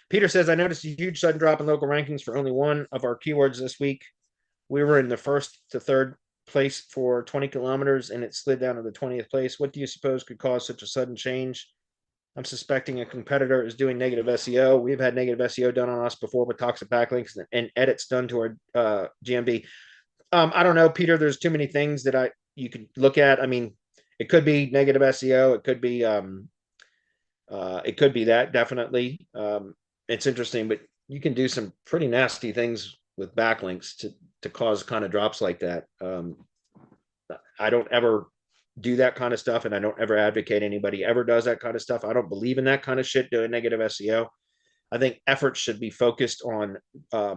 Peter says, I noticed a huge sudden drop in local rankings for only one of our keywords this week. We were in the first to third place for 20 kilometers and it slid down to the 20th place. What do you suppose could cause such a sudden change? I'm suspecting a competitor is doing negative SEO. We've had negative SEO done on us before with toxic backlinks and edits done to our GMB. I don't know, Peter. There's too many things that you could look at. I mean, it could be negative SEO. It could be that definitely. It's interesting, but you can do some pretty nasty things with backlinks to cause kind of drops like that. I don't ever do that kind of stuff, and I don't ever advocate anybody ever does that kind of stuff. I don't believe in that kind of shit doing negative SEO. I think efforts should be focused on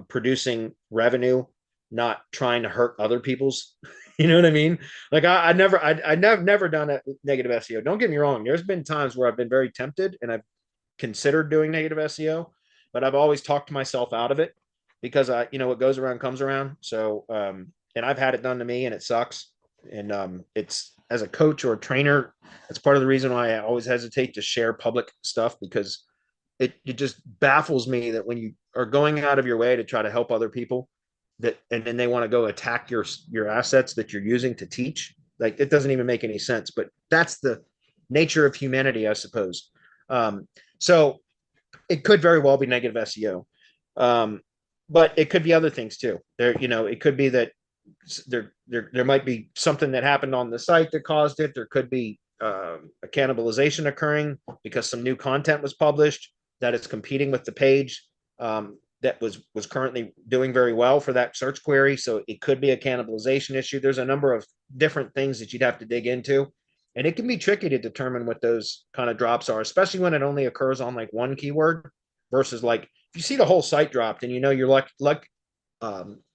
producing revenue, not trying to hurt other people's. You know what I mean? Like never done a negative SEO. Don't get me wrong. There's been times where I've been very tempted and I've considered doing negative SEO, but I've always talked myself out of it because what goes around comes around. So, and I've had it done to me and it sucks. And it's as a coach or a trainer, that's part of the reason why I always hesitate to share public stuff because it just baffles me that when you are going out of your way to try to help other people that and then they want to go attack your assets that you're using to teach, like it doesn't even make any sense, but that's the nature of humanity, I suppose. So it could very well be negative SEO, but it could be other things too. It could be that there might be something that happened on the site that caused it. There could be a cannibalization occurring because some new content was published that is competing with the page that was currently doing very well for that search query. So it could be a cannibalization issue. There's a number of different things that you'd have to dig into. And it can be tricky to determine what those kind of drops are, especially when it only occurs on like one keyword versus like if you see the whole site dropped and you're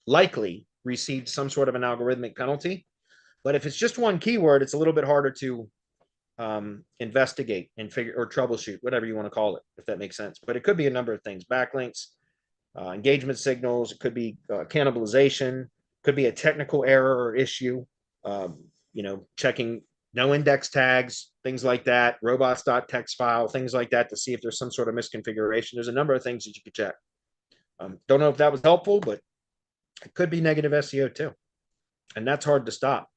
likely received some sort of an algorithmic penalty. But if it's just one keyword, it's a little bit harder to investigate and figure or troubleshoot, whatever you want to call it, if that makes sense. But it could be a number of things: backlinks, engagement signals. It could be cannibalization. Could be a technical error or issue. Checking no index tags, things like that, robots.txt file, things like that to see if there's some sort of misconfiguration. There's a number of things that you could check. Don't know if that was helpful, but it could be negative SEO too. And that's hard to stop.